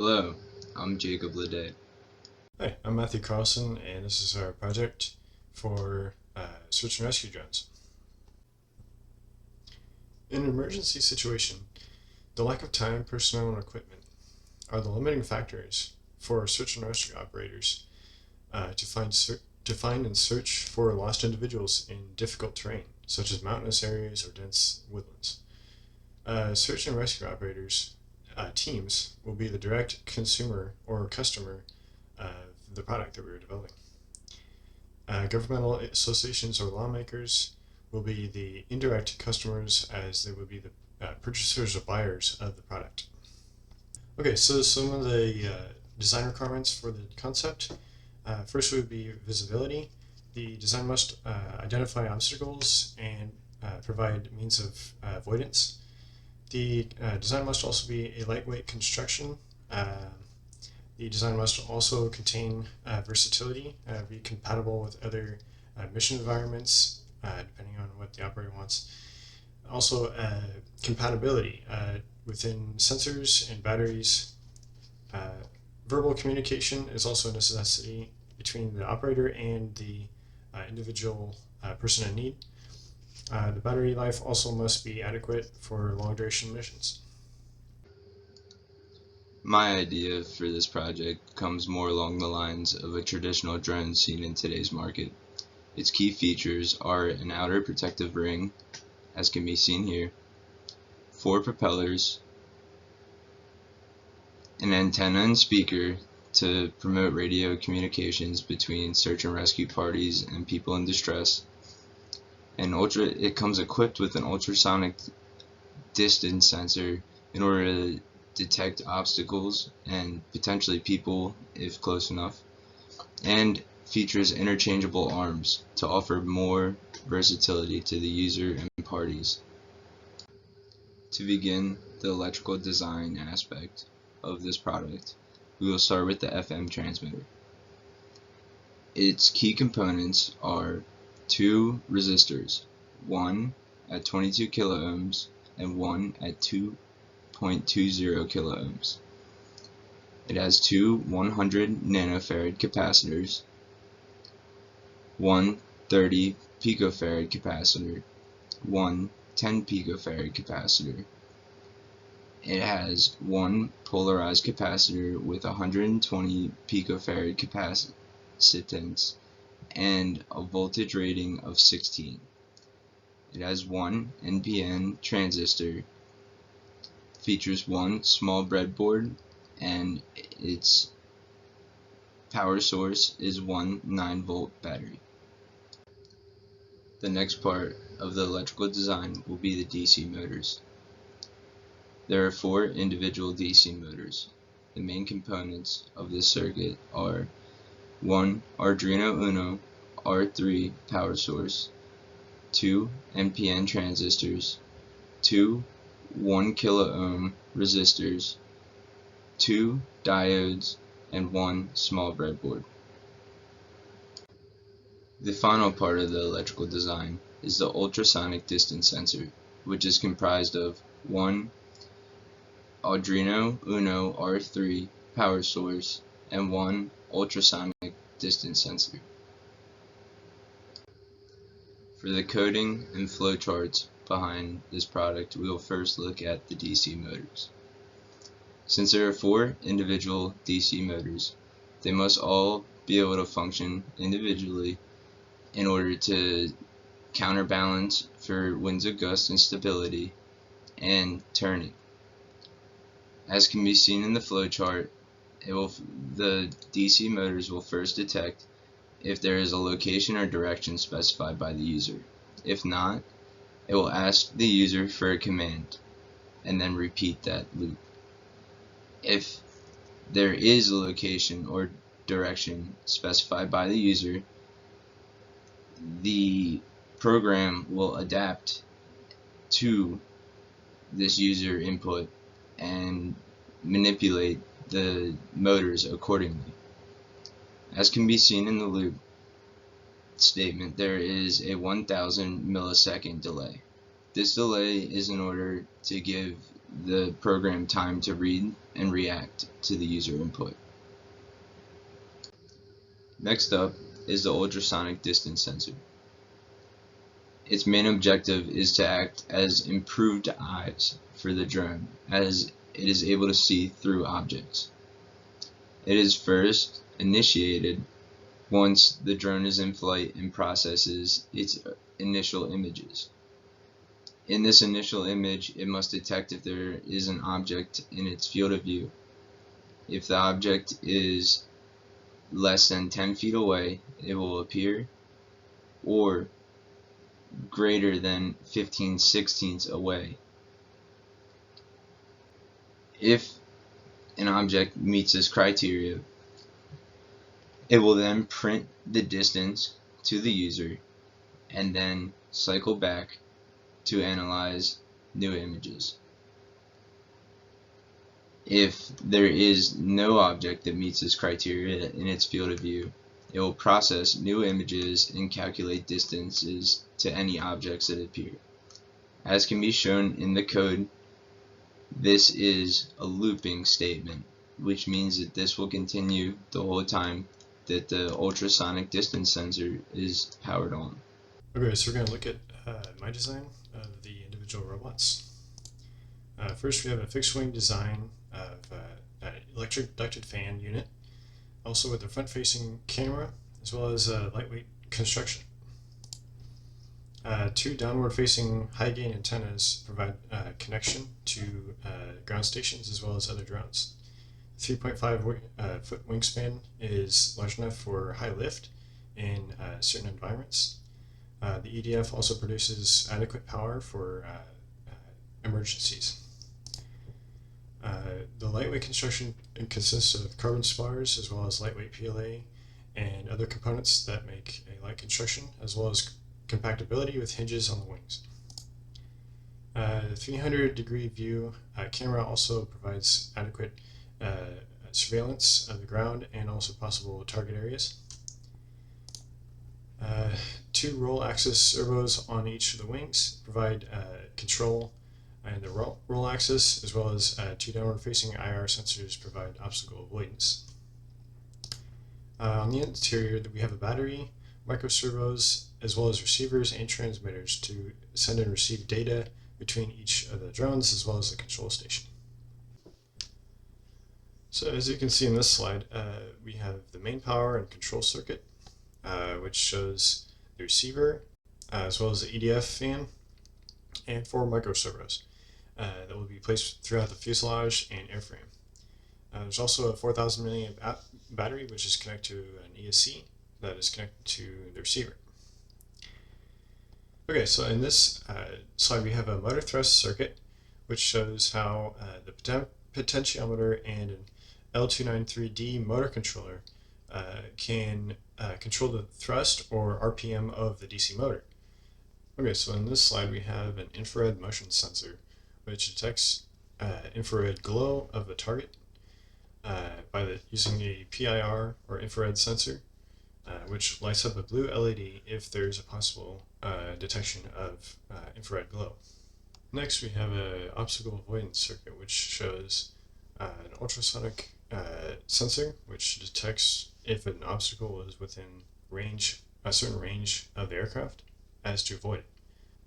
Hello, I'm Jacob Leday. Hi, I'm Matthew Carlson, and this is our project for search and rescue drones. In an emergency situation, the lack of time, personnel, and equipment are the limiting factors for search and rescue operators to find and search for lost individuals in difficult terrain, such as mountainous areas or dense woodlands. Search and rescue operators teams will be the direct consumer or customer of the product that we are developing. Governmental associations or lawmakers will be the indirect customers, as they would be the purchasers or buyers of the product. Okay, so some of the design requirements for the concept. First would be visibility. The design must identify obstacles and provide means of avoidance. The design must also be a lightweight construction. The design must also contain versatility, be compatible with other mission environments, depending on what the operator wants. Also, compatibility within sensors and batteries. Verbal communication is also a necessity between the operator and the individual person in need. The battery life also must be adequate for long duration missions. My idea for this project comes more along the lines of a traditional drone seen in today's market. Its key features are an outer protective ring, as can be seen here, 4 propellers, an antenna and speaker to promote radio communications between search and rescue parties and people in distress. It comes equipped with an ultrasonic distance sensor in order to detect obstacles and potentially people if close enough, and features interchangeable arms to offer more versatility to the user and parties. To begin the electrical design aspect of this product, we will start with the FM transmitter. Its key components are 2 resistors, one at 22 kiloohms and one at 2.20 kiloohms. It has 2 100 nanofarad capacitors, one 30 picofarad capacitor, one 10 picofarad capacitor. It has one polarized capacitor with 120 picofarad capacitance and a voltage rating of 16. It has one NPN transistor, features one small breadboard, and its power source is one 9-volt battery. The next part of the electrical design will be the DC motors. There are 4 individual DC motors. The main components of this circuit are 1 Arduino Uno R3 power source, 2 NPN transistors, 2 1 kiloohm resistors, 2 diodes, and 1 small breadboard. The final part of the electrical design is the ultrasonic distance sensor, which is comprised of 1 Arduino Uno R3 power source and 1 ultrasonic distance sensor. For the coding and flowcharts behind this product, we will first look at the DC motors. Since there are 4 individual DC motors, they must all be able to function individually in order to counterbalance for winds of gust and stability and turning. As can be seen in the flowchart, the DC motors will first detect if there is a location or direction specified by the user. If not, it will ask the user for a command and then repeat that loop. If there is a location or direction specified by the user, the program will adapt to this user input and manipulate the motors accordingly. As can be seen in the loop statement, there is a 1000 millisecond delay. This delay is in order to give the program time to read and react to the user input. Next up is the ultrasonic distance sensor. Its main objective is to act as improved eyes for the drone, as it is able to see through objects. It is first initiated once the drone is in flight and processes its initial images. In this initial image, it must detect if there is an object in its field of view. If the object is less than 10 feet away, it will appear, or greater than 15/16 away. If an object meets this criteria, it will then print the distance to the user and then cycle back to analyze new images. If there is no object that meets this criteria in its field of view, it will process new images and calculate distances to any objects that appear. As can be shown in the code, this is a looping statement, which means that this will continue the whole time that the ultrasonic distance sensor is powered on. Okay, so we're going to look at my design of the individual robots. First, we have a fixed wing design of an electric ducted fan unit, also with a front-facing camera, as well as a lightweight construction. Two downward-facing high-gain antennas provide connection to ground stations as well as other drones. 3.5 foot wingspan is large enough for high lift in certain environments. The EDF also produces adequate power for emergencies. The lightweight construction consists of carbon spars as well as lightweight PLA and other components that make a light construction, as well as compactability with hinges on the wings. The 300-degree view camera also provides adequate surveillance of the ground and also possible target areas. Two roll axis servos on each of the wings provide control and the roll axis, as well as two downward facing IR sensors provide obstacle avoidance. On the interior, we have a battery, micro servos, as well as receivers and transmitters to send and receive data between each of the drones, as well as the control station. So as you can see in this slide, we have the main power and control circuit, which shows the receiver, as well as the EDF fan, and 4 microservos that will be placed throughout the fuselage and airframe. There's also a 4,000 milliamp battery, which is connected to an ESC that is connected to the receiver. Okay, so in this slide we have a motor thrust circuit, which shows how the potentiometer and an L293D motor controller can control the thrust or RPM of the DC motor. Okay, so in this slide we have an infrared motion sensor, which detects infrared glow of the target by using a PIR or infrared sensor, which lights up a blue LED if there's a possible detection of infrared glow. Next, we have an obstacle avoidance circuit, which shows an ultrasonic sensor, which detects if an obstacle is within a certain range of the aircraft, as to avoid it.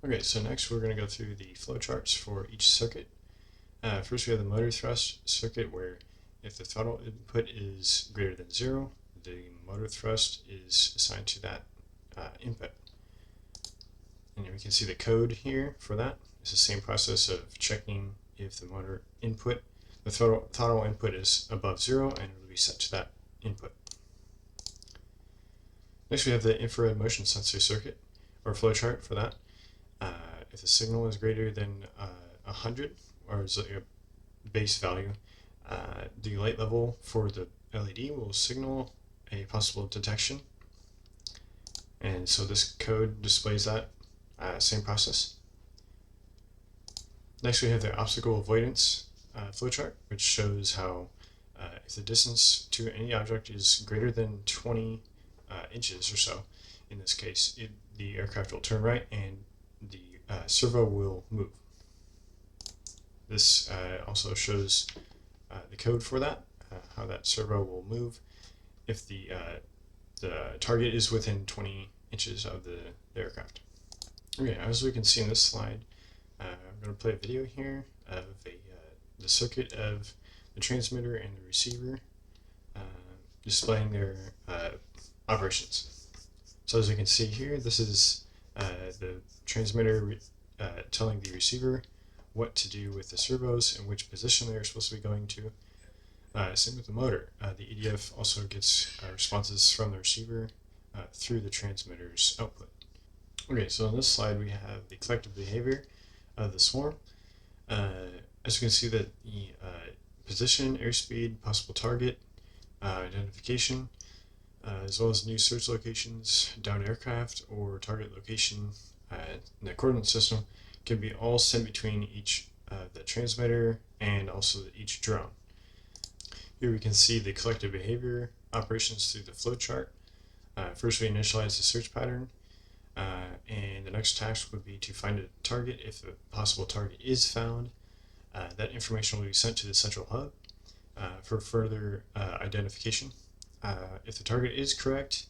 Okay, so next we're going to go through the flowcharts for each circuit. First, we have the motor thrust circuit, where if the throttle input is greater than 0, the motor thrust is assigned to that input. And we can see the code here for that. It's the same process of checking if the motor input, the throttle input is above 0, and it will be set to that input. Next, we have the infrared motion sensor circuit, or flowchart for that. If the signal is greater than 100, or is a base value, the light level for the LED will signal a possible detection. And so this code displays that same process. Next, we have the obstacle avoidance flowchart, which shows how if the distance to any object is greater than 20 inches or so, in this case, the aircraft will turn right and the servo will move. This also shows the code for that, how that servo will move if the target is within 20 inches of the aircraft. Okay, as we can see in this slide, I'm going to play a video here of the circuit of the transmitter and the receiver displaying their operations. So as you can see here, this is the transmitter telling the receiver what to do with the servos and which position they're supposed to be going to. Same with the motor. The EDF also gets responses from the receiver through the transmitter's output. Okay, so in this slide we have the collective behavior of the swarm. As you can see, that the position, airspeed, possible target, identification, as well as new search locations, downed aircraft, or target location in the coordinate system can be all sent between each the transmitter and also each drone. Here we can see the collective behavior operations through the flowchart. First we initialize the search pattern, and the next task would be to find a target. If a possible target is found, that information will be sent to the central hub for further identification. If the target is correct,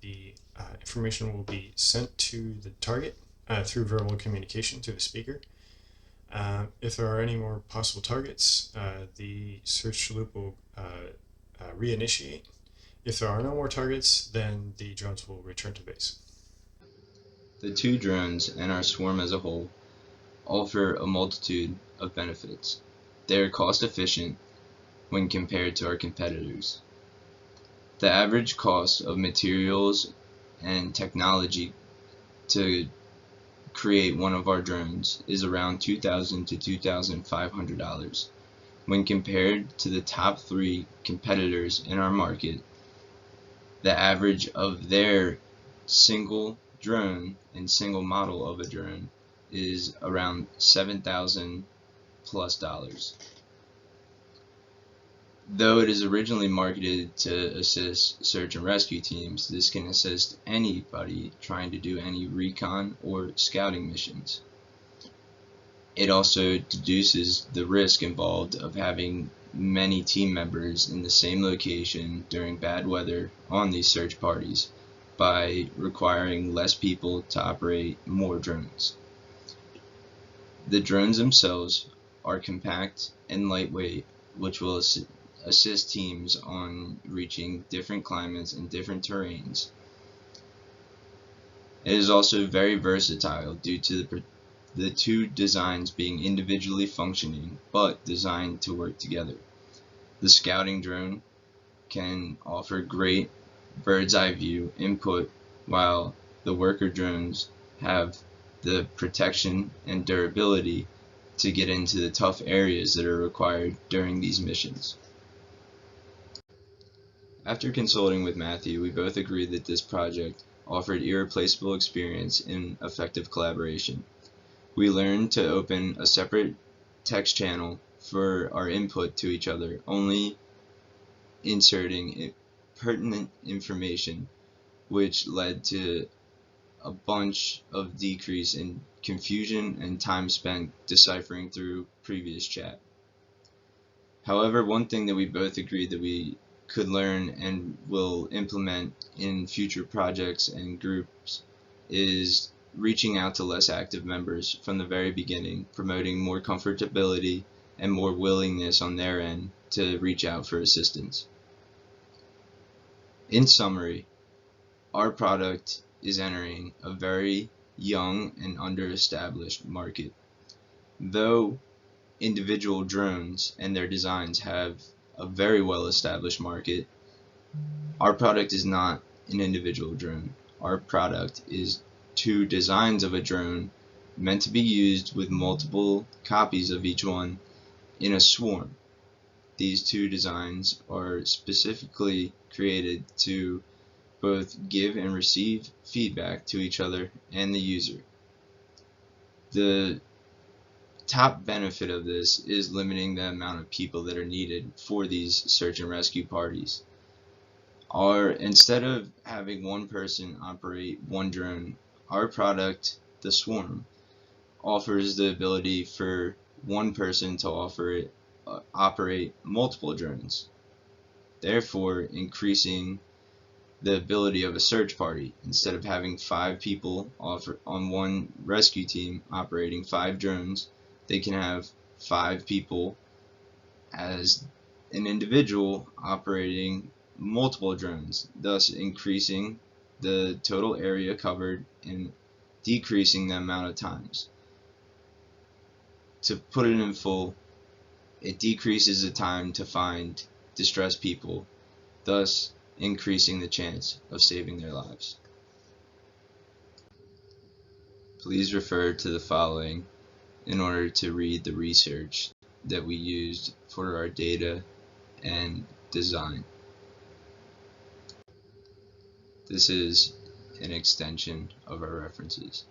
the information will be sent to the target through verbal communication through the speaker. If there are any more possible targets, the search loop will reinitiate. If there are no more targets, then the drones will return to base. The two drones and our swarm as a whole offer a multitude of benefits. They are cost efficient when compared to our competitors. The average cost of materials and technology to create one of our drones is around $2,000 to $2,500. When compared to the top 3 competitors in our market, the average of their single drone and single model of a drone is around $7,000 plus. Though it is originally marketed to assist search and rescue teams, this can assist anybody trying to do any recon or scouting missions. It also deduces the risk involved of having many team members in the same location during bad weather on these search parties by requiring less people to operate more drones. The drones themselves are compact and lightweight, which will assist teams on reaching different climates and different terrains. It is also very versatile due to the two designs being individually functioning but designed to work together. The scouting drone can offer great bird's eye view input, while the worker drones have the protection and durability to get into the tough areas that are required during these missions. After consulting with Matthew, we both agreed that this project offered irreplaceable experience in effective collaboration. We learned to open a separate text channel for our input to each other, only inserting pertinent information, which led to a bunch of decrease in confusion and time spent deciphering through previous chat. However, one thing that we both agreed that we could learn and will implement in future projects and groups is reaching out to less active members from the very beginning, promoting more comfortability and more willingness on their end to reach out for assistance. In summary, our product is entering a very young and underestablished market. Though individual drones and their designs have a very well established market, our product is not an individual drone. Our product is two designs of a drone meant to be used with multiple copies of each one in a swarm. These two designs are specifically created to both give and receive feedback to each other and the user. The top benefit of this is limiting the amount of people that are needed for these search and rescue parties. Instead of having one person operate one drone, our product, the Swarm, offers the ability for one person to operate multiple drones, therefore increasing the ability of a search party. Instead of having 5 people on one rescue team operating 5 drones, they can have 5 people as an individual operating multiple drones, thus increasing the total area covered and decreasing the amount of times. To put it in full, it decreases the time to find distressed people, thus increasing the chance of saving their lives. Please refer to the following in order to read the research that we used for our data and design. This is an extension of our references.